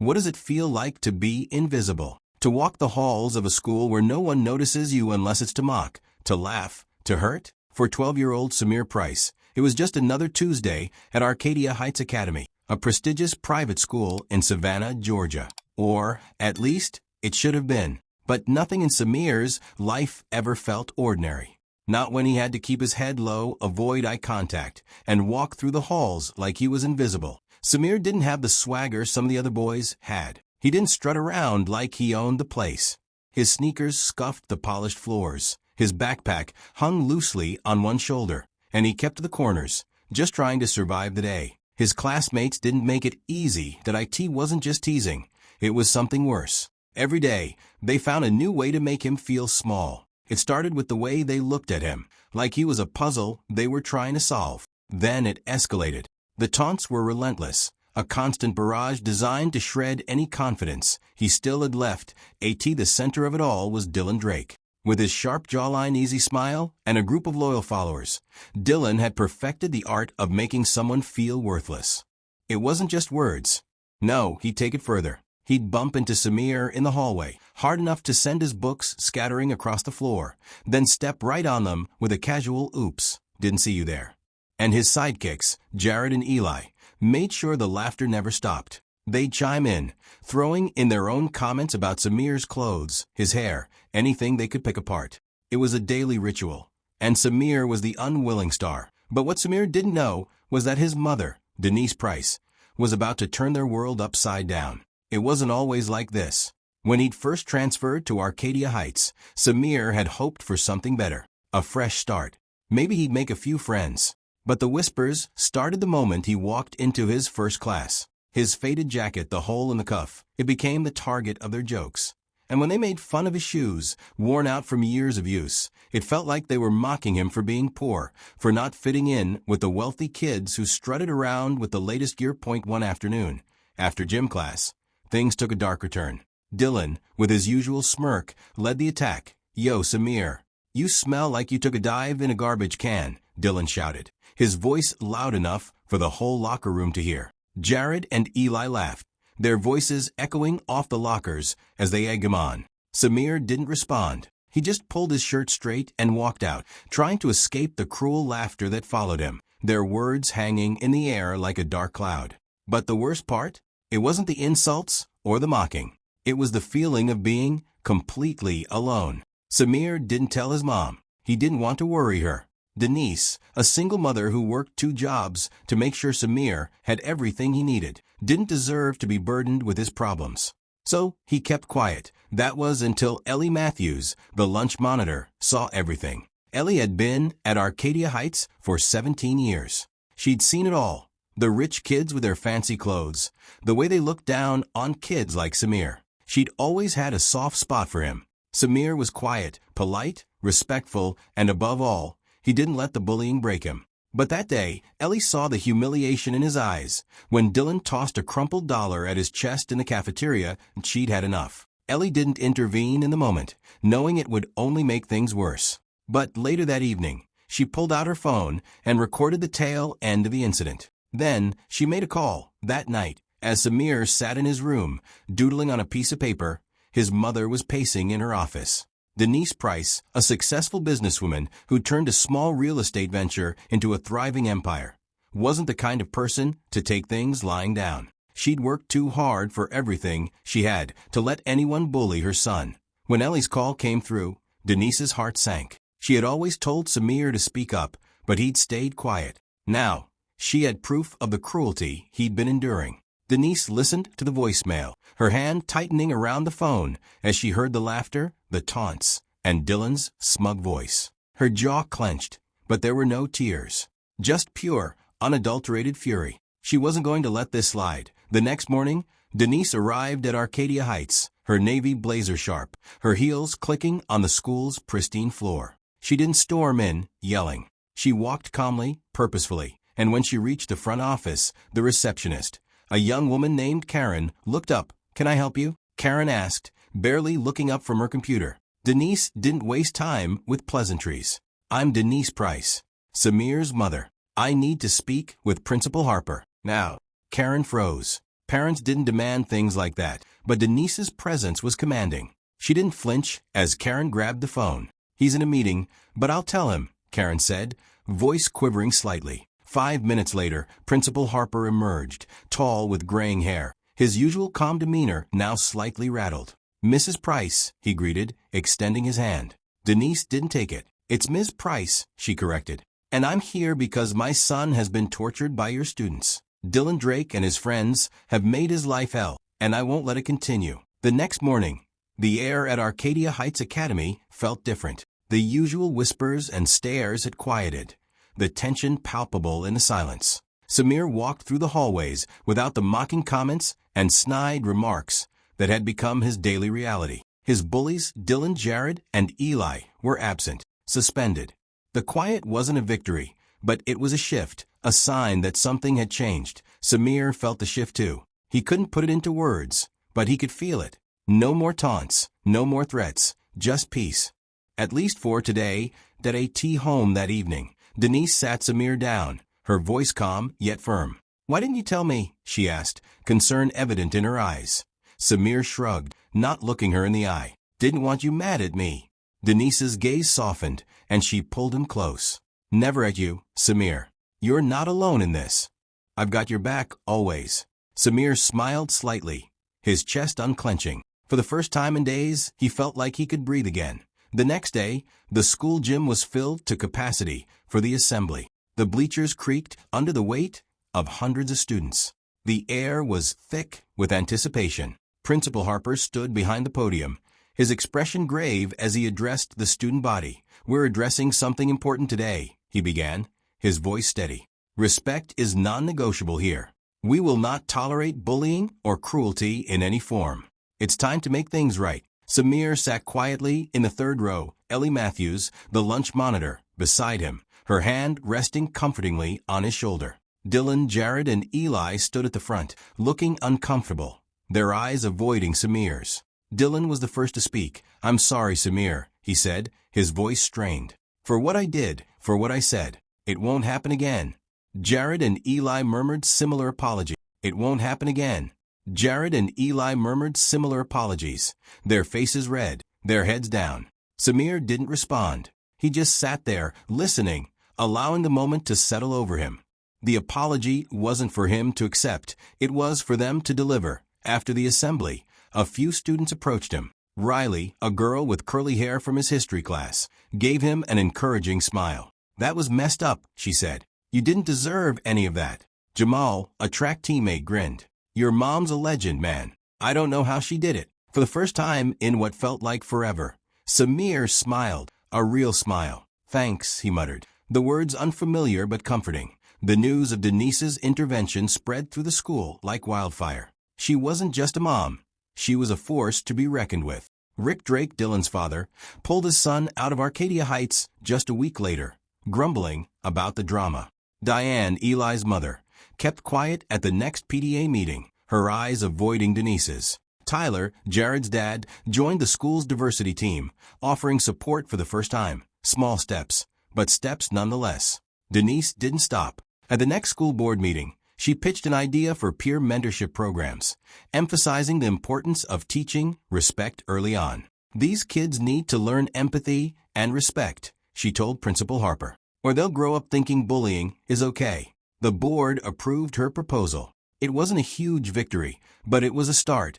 What does it feel like to be invisible? To walk the halls of a school where no one notices you unless it's to mock, to laugh, to hurt? For 12-year-old Samir Price, it was just another Tuesday at Arcadia Heights Academy, a prestigious private school in Savannah, Georgia. Or, at least, it should have been. But nothing in Samir's life ever felt ordinary. Not when he had to keep his head low, avoid eye contact, and walk through the halls like he was invisible. Samir didn't have the swagger some of the other boys had. He didn't strut around like he owned the place. His sneakers scuffed the polished floors. His backpack hung loosely on one shoulder, and he kept to the corners, just trying to survive the day. His classmates didn't make it easy that IT wasn't just teasing. It was something worse. Every day, they found a new way to make him feel small. It started with the way they looked at him, like he was a puzzle they were trying to solve. Then it escalated. The taunts were relentless, a constant barrage designed to shred any confidence he still had left. The center of it all was Dylan Drake. With his sharp jawline, easy smile, and a group of loyal followers, Dylan had perfected the art of making someone feel worthless. It wasn't just words. No, he'd take it further. He'd bump into Samir in the hallway, hard enough to send his books scattering across the floor, then step right on them with a casual "oops, didn't see you there." And his sidekicks, Jared and Eli, made sure the laughter never stopped. They'd chime in, throwing in their own comments about Samir's clothes, his hair, anything they could pick apart. It was a daily ritual, and Samir was the unwilling star. But what Samir didn't know was that his mother, Denise Price, was about to turn their world upside down. It wasn't always like this. When he'd first transferred to Arcadia Heights, Samir had hoped for something better, a fresh start. Maybe he'd make a few friends. But the whispers started the moment he walked into his first class. His faded jacket, the hole in the cuff, it became the target of their jokes. And when they made fun of his shoes, worn out from years of use, it felt like they were mocking him for being poor, for not fitting in with the wealthy kids who strutted around with the latest gear. One afternoon, after gym class, things took a darker turn. Dylan, with his usual smirk, led the attack. "Yo, Samir, you smell like you took a dive in a garbage can," Dylan shouted, his voice loud enough for the whole locker room to hear. Jared and Eli laughed, their voices echoing off the lockers as they egged him on. Samir didn't respond. He just pulled his shirt straight and walked out, trying to escape the cruel laughter that followed him, their words hanging in the air like a dark cloud. But the worst part? It wasn't the insults or the mocking. It was the feeling of being completely alone. Samir didn't tell his mom. He didn't want to worry her. Denise, a single mother who worked 2 jobs to make sure Samir had everything he needed, didn't deserve to be burdened with his problems. So he kept quiet. That was until Ellie Matthews, the lunch monitor, saw everything. Ellie had been at Arcadia Heights for 17 years. She'd seen it all. The rich kids with their fancy clothes, the way they looked down on kids like Samir. She'd always had a soft spot for him. Samir was quiet, polite, respectful, and above all, he didn't let the bullying break him. But that day, Ellie saw the humiliation in his eyes. When Dylan tossed a crumpled dollar at his chest in the cafeteria, she'd had enough. Ellie didn't intervene in the moment, knowing it would only make things worse. But later that evening, she pulled out her phone and recorded the tail end of the incident. Then, she made a call. That night, as Samir sat in his room, doodling on a piece of paper, his mother was pacing in her office. Denise Price, a successful businesswoman who turned a small real estate venture into a thriving empire, wasn't the kind of person to take things lying down. She'd worked too hard for everything she had to let anyone bully her son. When Ellie's call came through, Denise's heart sank. She had always told Samir to speak up, but he'd stayed quiet. Now, she had proof of the cruelty he'd been enduring. Denise listened to the voicemail, her hand tightening around the phone as she heard the laughter, the taunts, and Dylan's smug voice. Her jaw clenched, but there were no tears. Just pure, unadulterated fury. She wasn't going to let this slide. The next morning, Denise arrived at Arcadia Heights, her navy blazer sharp, her heels clicking on the school's pristine floor. She didn't storm in, yelling. She walked calmly, purposefully, and when she reached the front office, the receptionist, a young woman named Karen, looked up. "Can I help you?" Karen asked, barely looking up from her computer. Denise didn't waste time with pleasantries. "I'm Denise Price, Samir's mother. I need to speak with Principal Harper." Now, Karen froze. Parents didn't demand things like that, but Denise's presence was commanding. She didn't flinch as Karen grabbed the phone. "He's in a meeting, but I'll tell him," Karen said, voice quivering slightly. 5 minutes later, Principal Harper emerged, tall with graying hair, his usual calm demeanor now slightly rattled. "Mrs. Price," he greeted, extending his hand. Denise didn't take it. "It's Ms. Price," she corrected. "And I'm here because my son has been tortured by your students. Dylan Drake and his friends have made his life hell, and I won't let it continue." The next morning, the air at Arcadia Heights Academy felt different. The usual whispers and stares had quieted, the tension palpable in the silence. Samir walked through the hallways without the mocking comments and snide remarks that had become his daily reality. His bullies, Dylan, Jared, and Eli, were absent, suspended. The quiet wasn't a victory, but it was a shift, a sign that something had changed. Samir felt the shift too. He couldn't put it into words, but he could feel it. No more taunts, no more threats, just peace. At least for today, at a tea home that evening, Denise sat Samir down, her voice calm yet firm. "Why didn't you tell me?" she asked, concern evident in her eyes. Samir shrugged, not looking her in the eye. "Didn't want you mad at me." Denise's gaze softened, and she pulled him close. "Never at you, Samir. You're not alone in this. I've got your back, always." Samir smiled slightly, his chest unclenching. For the first time in days, he felt like he could breathe again. The next day, the school gym was filled to capacity for the assembly. The bleachers creaked under the weight of hundreds of students. The air was thick with anticipation. Principal Harper stood behind the podium, his expression grave as he addressed the student body. "We're addressing something important today," he began, his voice steady. "Respect is non-negotiable here. We will not tolerate bullying or cruelty in any form. It's time to make things right." Samir sat quietly in the third row, Ellie Matthews, the lunch monitor, beside him, her hand resting comfortingly on his shoulder. Dylan, Jared, and Eli stood at the front, looking uncomfortable, their eyes avoiding Samir's. Dylan was the first to speak. "I'm sorry, Samir," he said, his voice strained. "For what I did, for what I said. It won't happen again." Jared and Eli murmured similar apologies. "It won't happen again." Jared and Eli murmured similar apologies, their faces red, their heads down. Samir didn't respond. He just sat there, listening, allowing the moment to settle over him. The apology wasn't for him to accept, it was for them to deliver. After the assembly, a few students approached him. Riley, a girl with curly hair from his history class, gave him an encouraging smile. "That was messed up," she said. "You didn't deserve any of that." Jamal, a track teammate, grinned. "Your mom's a legend, man. I don't know how she did it." For the first time in what felt like forever, Samir smiled, a real smile. "Thanks," he muttered, the words unfamiliar but comforting. The news of Denise's intervention spread through the school like wildfire. She wasn't just a mom. She was a force to be reckoned with. Rick Drake, Dylan's father, pulled his son out of Arcadia Heights just a week later, grumbling about the drama. Diane, Eli's mother, kept quiet at the next PTA meeting, her eyes avoiding Denise's. Tyler, Jared's dad, joined the school's diversity team, offering support for the first time. Small steps, but steps nonetheless. Denise didn't stop. At the next school board meeting, she pitched an idea for peer mentorship programs, emphasizing the importance of teaching respect early on. "These kids need to learn empathy and respect," she told Principal Harper, "or they'll grow up thinking bullying is okay." The board approved her proposal. It wasn't a huge victory, but it was a start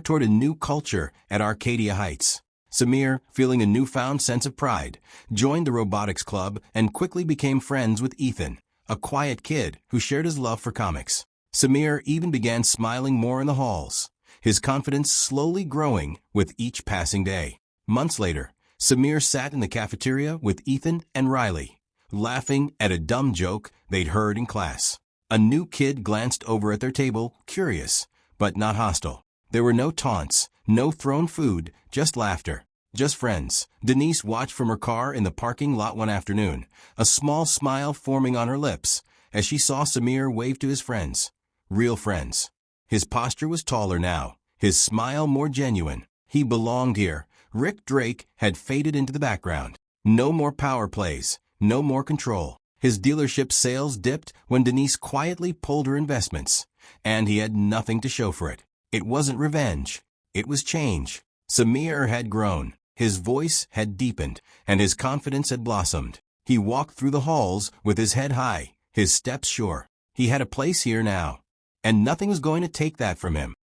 toward a new culture at Arcadia Heights. Samir, feeling a newfound sense of pride, joined the robotics club and quickly became friends with Ethan, a quiet kid who shared his love for comics. Samir even began smiling more in the halls, his confidence slowly growing with each passing day. Months later, Samir sat in the cafeteria with Ethan and Riley, laughing at a dumb joke they'd heard in class. A new kid glanced over at their table, curious, but not hostile. There were no taunts, no thrown food, just laughter, just friends. Denise watched from her car in the parking lot one afternoon, a small smile forming on her lips as she saw Samir wave to his friends. Real friends. His posture was taller now, his smile more genuine. He belonged here. Rick Drake had faded into the background. No more power plays, no more control. His dealership sales dipped when Denise quietly pulled her investments. and he had nothing to show for it. It wasn't revenge. It was change. Samir had grown. His voice had deepened, and his confidence had blossomed. He walked through the halls with his head high, his steps sure. He had a place here now, and nothing was going to take that from him.